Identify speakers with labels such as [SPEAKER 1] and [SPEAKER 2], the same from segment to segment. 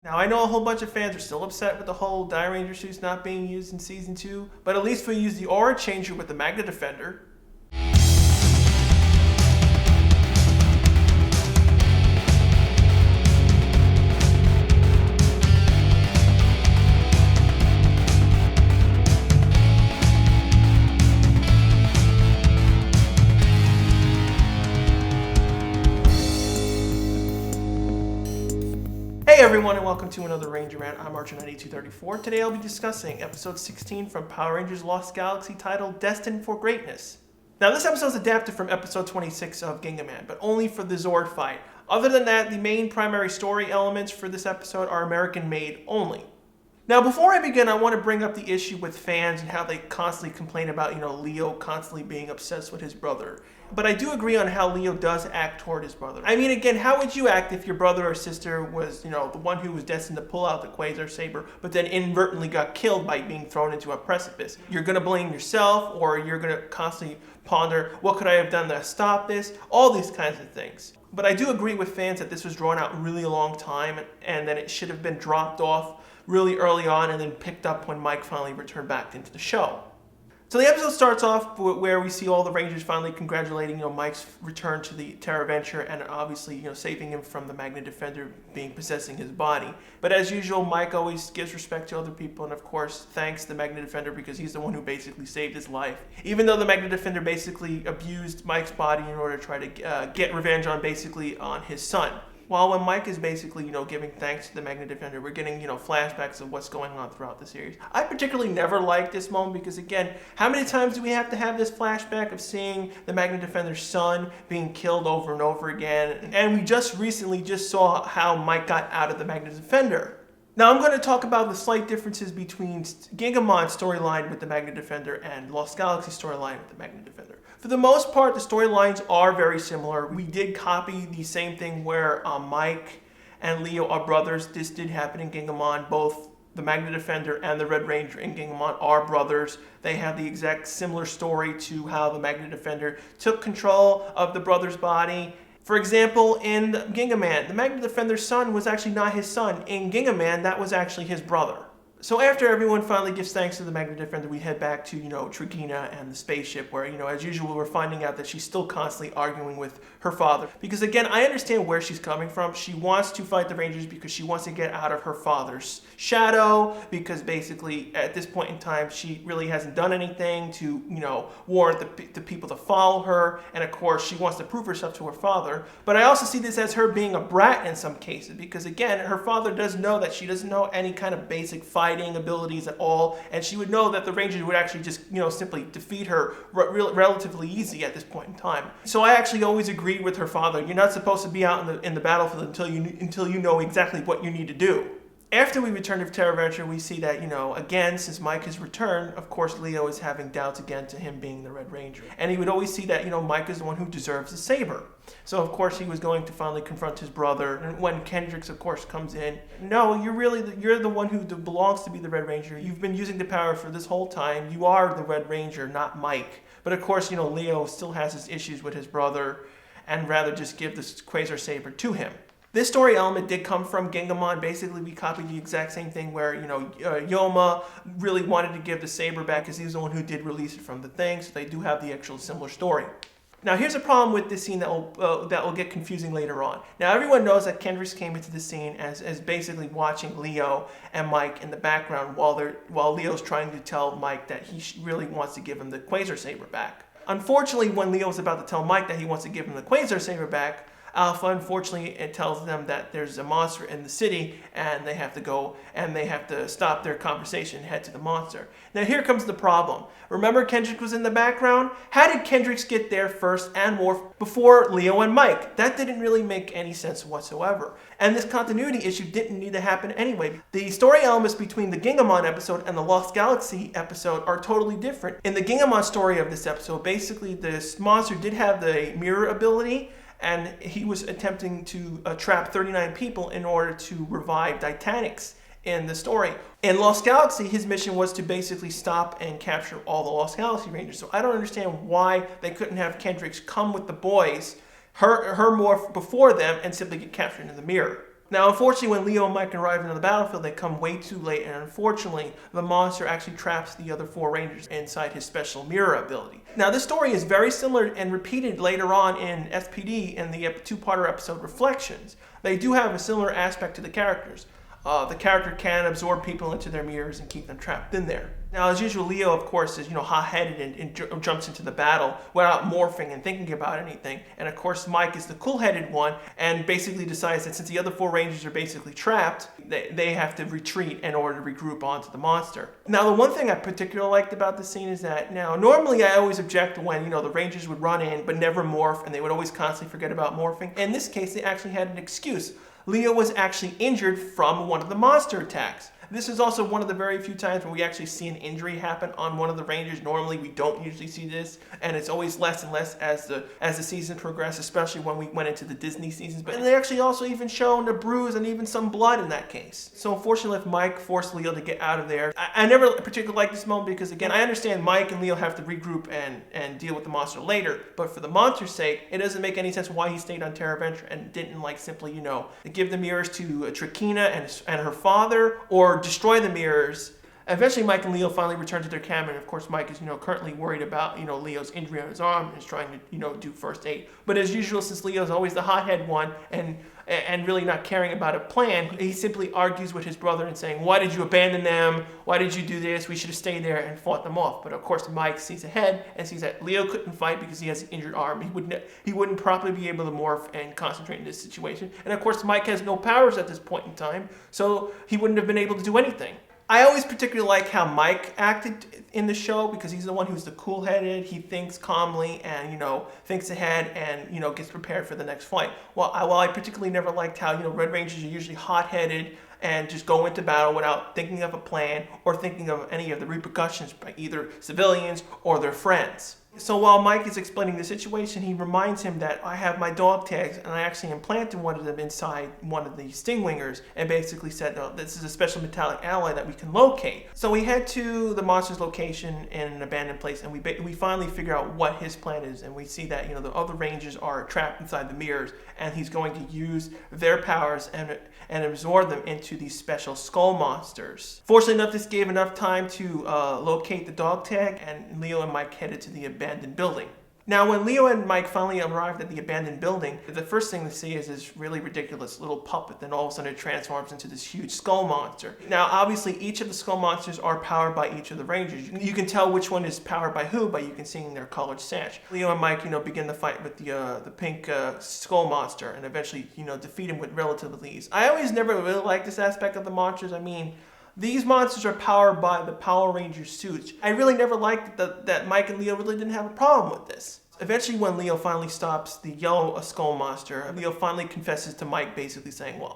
[SPEAKER 1] Now, I know a whole bunch of fans are still upset with the whole Dire Ranger suits not being used in Season 2, but at least we used the aura changer with the Magna Defender. Hey everyone, and welcome to another Ranger Rant. I'm Archer9234. Today I'll be discussing episode 16 from Power Rangers Lost Galaxy titled Destined For Greatness. Now this episode is adapted from episode 26 of Gingaman, but only for the Zord fight. Other than that, the main primary story elements for this episode are American made only. Now before I begin, I want to bring up the issue with fans and how they constantly complain about, Leo constantly being obsessed with his brother. But I do agree on how Leo does act toward his brother. I mean, again, how would you act if your brother or sister was, the one who was destined to pull out the Quasar Saber, but then inadvertently got killed by being thrown into a precipice? You're going to blame yourself, or you're going to constantly ponder, what could I have done to stop this? All these kinds of things. But I do agree with fans that this was drawn out really a long time, and that it should have been dropped off really early on and then picked up when Mike finally returned back into the show. So the episode starts off where we see all the Rangers finally congratulating, Mike's return to the Terra Venture and obviously, saving him from the Magna Defender possessing his body. But as usual, Mike always gives respect to other people and of course thanks the Magna Defender because he's the one who basically saved his life. Even though the Magna Defender basically abused Mike's body in order to try to get revenge on his son. While when Mike is basically, giving thanks to the Magna Defender, we're getting, flashbacks of what's going on throughout the series. I particularly never liked this moment because, again, how many times do we have to have this flashback of seeing the Magna Defender's son being killed over and over again? And we just recently saw how Mike got out of the Magna Defender. Now I'm going to talk about the slight differences between Gingamon's storyline with the Magna Defender and Lost Galaxy storyline with the Magna Defender. For the most part, the storylines are very similar. We did copy the same thing where Mike and Leo are brothers. This did happen in Gingamon. Both the Magna Defender and the Red Ranger in Gingamon are brothers. They have the exact similar story to how the Magna Defender took control of the brother's body. For example, in Gingaman, the Magna Defender's son was actually not his son. In Gingaman, that was actually his brother. So after everyone finally gives thanks to the Magna Defender, we head back to, Trigina and the spaceship where, as usual, we're finding out that she's still constantly arguing with her father. Because again, I understand where she's coming from. She wants to fight the Rangers because she wants to get out of her father's shadow, because basically at this point in time, she really hasn't done anything to, warrant the people to follow her. And of course, she wants to prove herself to her father. But I also see this as her being a brat in some cases, because again, her father does know that she doesn't know any kind of basic fighting abilities at all, and she would know that the Rangers would actually just, simply defeat her relatively easy at this point in time. So I actually always agreed with her father. You're not supposed to be out in the battlefield until you know exactly what you need to do. After we return to Terra Venture, we see that, again, since Mike has returned, of course, Leo is having doubts again to him being the Red Ranger. And he would always see that, Mike is the one who deserves the saber. So, of course, he was going to finally confront his brother. And when Kendricks, of course, comes in, no, you're the one who belongs to be the Red Ranger. You've been using the power for this whole time. You are the Red Ranger, not Mike. But, of course, Leo still has his issues with his brother and rather just give this Quasar Saber to him. This story element did come from Gingamon. Basically, we copied the exact same thing where, Yoma really wanted to give the saber back because he was the one who did release it from the thing, so they do have the actual similar story. Now, here's a problem with this scene that will get confusing later on. Now, everyone knows that Kendricks came into the scene as basically watching Leo and Mike in the background while Leo's trying to tell Mike that he really wants to give him the Quasar Saber back. Unfortunately, when Leo's about to tell Mike that he wants to give him the Quasar Saber back, Alpha, unfortunately, it tells them that there's a monster in the city and they have to go and they have to stop their conversation and head to the monster. Now here comes the problem. Remember Kendricks was in the background? How did Kendricks get there first and morph before Leo and Mike? That didn't really make any sense whatsoever. And this continuity issue didn't need to happen anyway. The story elements between the Gingamon episode and the Lost Galaxy episode are totally different. In the Gingamon story of this episode, basically this monster did have the mirror ability, and he was attempting to trap 39 people in order to revive Titanics in the story. In Lost Galaxy, his mission was to basically stop and capture all the Lost Galaxy Rangers. So I don't understand why they couldn't have Kendricks come with the boys, her morph before them, and simply get captured in the mirror. Now, unfortunately, when Leo and Mike arrive into the battlefield, they come way too late, and unfortunately, the monster actually traps the other 4 Rangers inside his special mirror ability. Now, this story is very similar and repeated later on in s.p.d. in the 2-parter episode Reflections. They do have a similar aspect to the characters. The character can absorb people into their mirrors and keep them trapped in there. Now, as usual, Leo, of course, is hot-headed and jumps into the battle without morphing and thinking about anything. And of course, Mike is the cool-headed one and basically decides that since the other 4 Rangers are basically trapped, they have to retreat in order to regroup onto the monster. Now, the one thing I particularly liked about this scene is that normally I always object when the Rangers would run in but never morph, and they would always constantly forget about morphing. In this case, they actually had an excuse. Leo was actually injured from one of the monster attacks. This is also one of the very few times where we actually see an injury happen on one of the Rangers. Normally, we don't usually see this, and it's always less and less as the season progresses, especially when we went into the Disney seasons. But they actually also even shown a bruise and even some blood in that case. So unfortunately, if Mike forced Leo to get out of there, I never particularly like this moment because, again, I understand Mike and Leo have to regroup and deal with the monster later, but for the monster's sake, it doesn't make any sense why he stayed on Terra Venture and didn't simply, give the mirrors to Trakina and her father, or destroy the mirrors. Eventually, Mike and Leo finally return to their cabin. Of course, Mike is, currently worried about, Leo's injury on his arm and is trying to, do first aid. But as usual, since Leo's always the hothead one and really not caring about a plan, he simply argues with his brother and saying, "Why did you abandon them? Why did you do this? We should have stayed there and fought them off." But of course, Mike sees ahead and sees that Leo couldn't fight because he has an injured arm. He wouldn't properly be able to morph and concentrate in this situation. And of course, Mike has no powers at this point in time, so he wouldn't have been able to do anything. I always particularly like how Mike acted in the show because he's the one who's the cool-headed. He thinks calmly and, thinks ahead and, gets prepared for the next fight. While I particularly never liked how, Red Rangers are usually hot-headed and just go into battle without thinking of a plan or thinking of any of the repercussions by either civilians or their friends. So while Mike is explaining the situation, he reminds him that I have my dog tags and I actually implanted one of them inside one of the Stingwingers and basically said, "No, this is a special metallic alloy that we can locate." So we head to the monster's location in an abandoned place and we finally figure out what his plan is, and we see that the other Rangers are trapped inside the mirrors and he's going to use their powers and absorb them into these special skull monsters. Fortunately enough, this gave enough time to locate the dog tag, and Leo and Mike headed to the abandoned building. Now, when Leo and Mike finally arrived at the abandoned building, the first thing they see is this really ridiculous little puppet. Then all of a sudden it transforms into this huge skull monster. Now, obviously, each of the skull monsters are powered by each of the Rangers. You can tell which one is powered by who by you can see in their colored sash. Leo and Mike, begin the fight with the pink skull monster and eventually, defeat him with relative ease. I always never really liked this aspect of the monsters. I mean, these monsters are powered by the Power Ranger suits. I really never liked that Mike and Leo really didn't have a problem with this. Eventually, when Leo finally stops the yellow skull monster, Leo finally confesses to Mike, basically saying, "Well,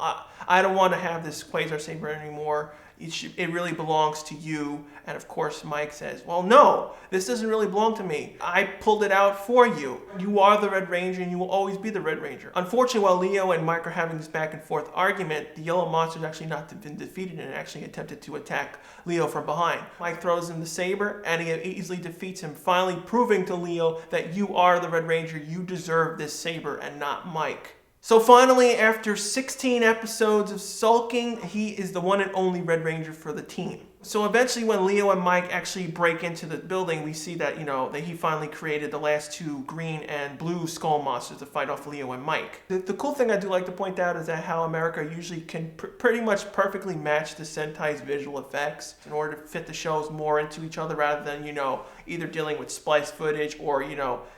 [SPEAKER 1] I don't want to have this Quasar Saber anymore. It really belongs to you." And of course, Mike says, "Well, no, this doesn't really belong to me. I pulled it out for you. You are the Red Ranger and you will always be the Red Ranger." Unfortunately, while Leo and Mike are having this back and forth argument, the yellow monster has actually not been defeated and actually attempted to attack Leo from behind. Mike throws him the saber and he easily defeats him, finally proving to Leo that you are the Red Ranger. You deserve this saber and not Mike. So finally, after 16 episodes of sulking, he is the one and only Red Ranger for the team. So eventually, when Leo and Mike actually break into the building, we see that, that he finally created the last 2 green and blue skull monsters to fight off Leo and Mike. The cool thing I do like to point out is that how America usually can pretty much perfectly match the Sentai's visual effects in order to fit the shows more into each other rather than, either dealing with spliced footage or,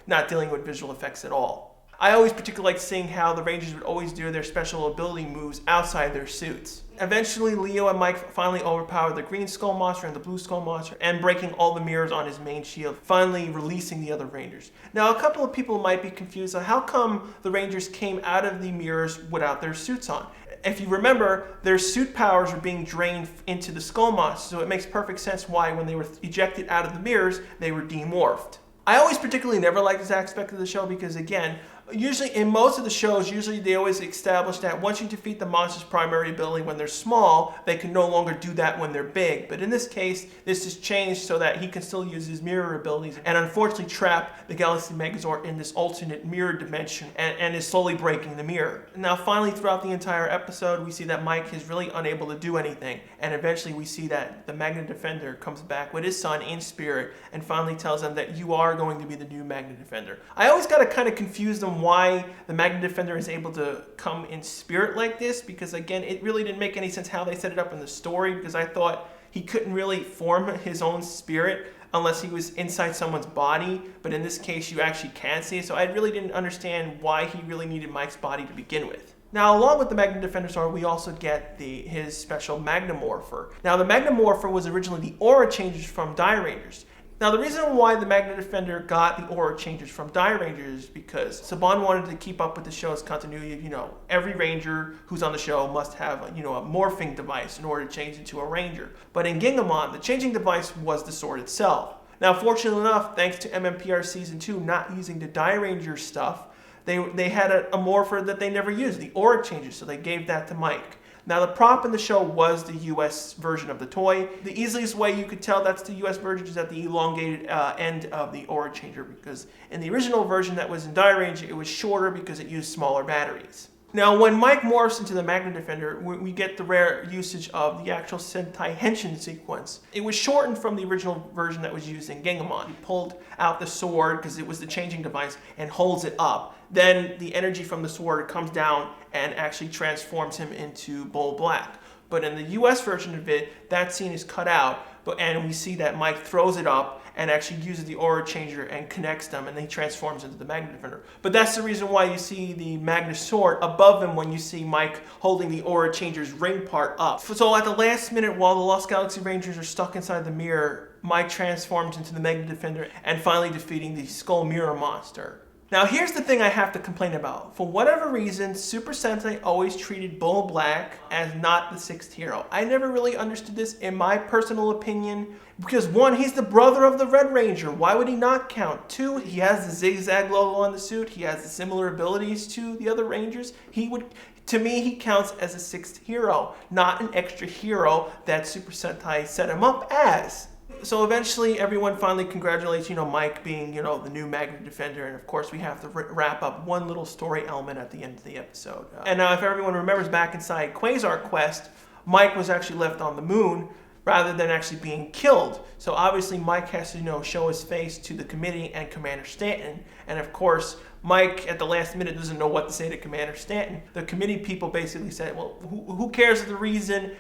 [SPEAKER 1] not dealing with visual effects at all. I always particularly like seeing how the Rangers would always do their special ability moves outside their suits. Eventually, Leo and Mike finally overpower the green skull monster and the blue skull monster and breaking all the mirrors on his main shield, finally releasing the other Rangers. Now, a couple of people might be confused on how come the Rangers came out of the mirrors without their suits on. If you remember, their suit powers were being drained into the skull monster, so it makes perfect sense why when they were ejected out of the mirrors, they were demorphed. I always particularly never liked this aspect of the show because, again, Usually, in most of the shows, they always establish that once you defeat the monster's primary ability when they're small, they can no longer do that when they're big. But in this case, this is changed so that he can still use his mirror abilities and unfortunately trap the Galaxy Megazord in this alternate mirror dimension and is slowly breaking the mirror. Now, finally, throughout the entire episode, we see that Mike is really unable to do anything. And eventually, we see that the Magna Defender comes back with his son in spirit and finally tells him that you are going to be the new Magna Defender. I always got to kind of confuse them why the Magna Defender is able to come in spirit like this, because again, it really didn't make any sense how they set it up in the story, because I thought he couldn't really form his own spirit unless he was inside someone's body, but in this case you actually can see it, so I really didn't understand why he really needed Mike's body to begin with. Now, along with the Magna Defender sword, we also get his special Magnamorpher. Now, the Magnamorpher was originally the aura changes from Die Rangers. Now, the reason why the Magna Defender got the aura changes from Die Rangers is because Saban wanted to keep up with the show's continuity of, every Ranger who's on the show must have, a morphing device in order to change into a Ranger. But in Gingamon, the changing device was the sword itself. Now, fortunately enough, thanks to MMPR Season 2 not using the Die Ranger stuff, they had a morpher that they never used, the aura changes, so they gave that to Mike. Now, the prop in the show was the US version of the toy. The easiest way you could tell that's the US version is at the elongated end of the aura changer, because in the original version that was in Die Ranger, it was shorter because it used smaller batteries. Now, when Mike morphs into the Magna Defender, we get the rare usage of the actual Sentai Henshin sequence. It was shortened from the original version that was used in Gingamon. He pulled out the sword, because it was the changing device, and holds it up. Then the energy from the sword comes down and actually transforms him into Bull Black. But in the US version of it, that scene is cut out, and we see that Mike throws it up and actually uses the aura changer and connects them, and then he transforms into the Magna Defender. But that's the reason why you see the Magna Sword above him when you see Mike holding the aura changer's ring part up. So at the last minute, while the Lost Galaxy Rangers are stuck inside the mirror, Mike transforms into the Magna Defender and finally defeating the Skull Mirror monster. Now, here's the thing I have to complain about. For whatever reason, Super Sentai always treated Bull Black as not the sixth hero. I never really understood this, in my personal opinion, because one, he's the brother of the Red Ranger. Why would he not count? Two, he has the zigzag logo on the suit. He has the similar abilities to the other Rangers. To me, he counts as a sixth hero, not an extra hero that Super Sentai set him up as. So eventually, everyone finally congratulates, Mike being, the new Magna Defender. And of course, we have to wrap up one little story element at the end of the episode. And now, if everyone remembers back inside Quasar Quest, Mike was actually left on the moon rather than actually being killed. So obviously, Mike has to, show his face to the committee and Commander Stanton. And of course, Mike, at the last minute, doesn't know what to say to Commander Stanton. The committee people basically said, well, who cares the reason?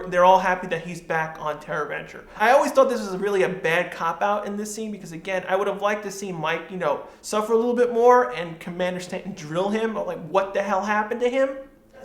[SPEAKER 1] They're all happy that he's back on Terra Venture. I always thought this was really a bad cop-out in this scene because, again, I would have liked to see Mike, suffer a little bit more and Commander Stanton drill him. Like, what the hell happened to him?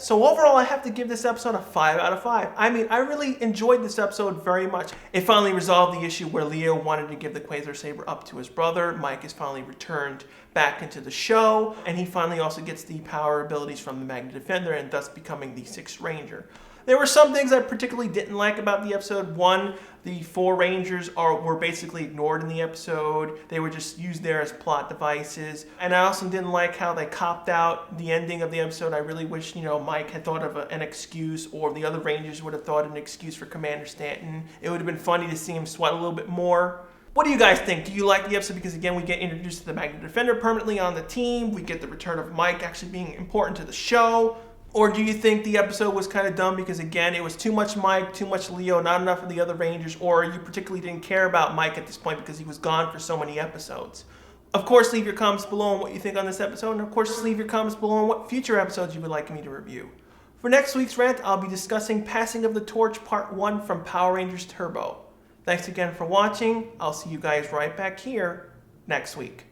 [SPEAKER 1] So overall, I have to give this episode a 5 out of 5. I mean, I really enjoyed this episode very much. It finally resolved the issue where Leo wanted to give the Quasar Saber up to his brother. Mike is finally returned back into the show, and he finally also gets the power abilities from the Magna Defender and thus becoming the Sixth Ranger. There were some things I particularly didn't like about the episode. One, the 4 Rangers were basically ignored in the episode. They were just used there as plot devices. And I also didn't like how they copped out the ending of the episode. I really wish, Mike had thought of an excuse, or the other Rangers would have thought of an excuse for Commander Stanton. It would have been funny to see him sweat a little bit more. What do you guys think? Do you like the episode? Because again, we get introduced to the Magna Defender permanently on the team. We get the return of Mike actually being important to the show. Or do you think the episode was kind of dumb because, again, it was too much Mike, too much Leo, not enough of the other Rangers, or you particularly didn't care about Mike at this point because he was gone for so many episodes? Of course, leave your comments below on what you think on this episode, and of course, just leave your comments below on what future episodes you would like me to review. For next week's rant, I'll be discussing Passing of the Torch Part 1 from Power Rangers Turbo. Thanks again for watching. I'll see you guys right back here next week.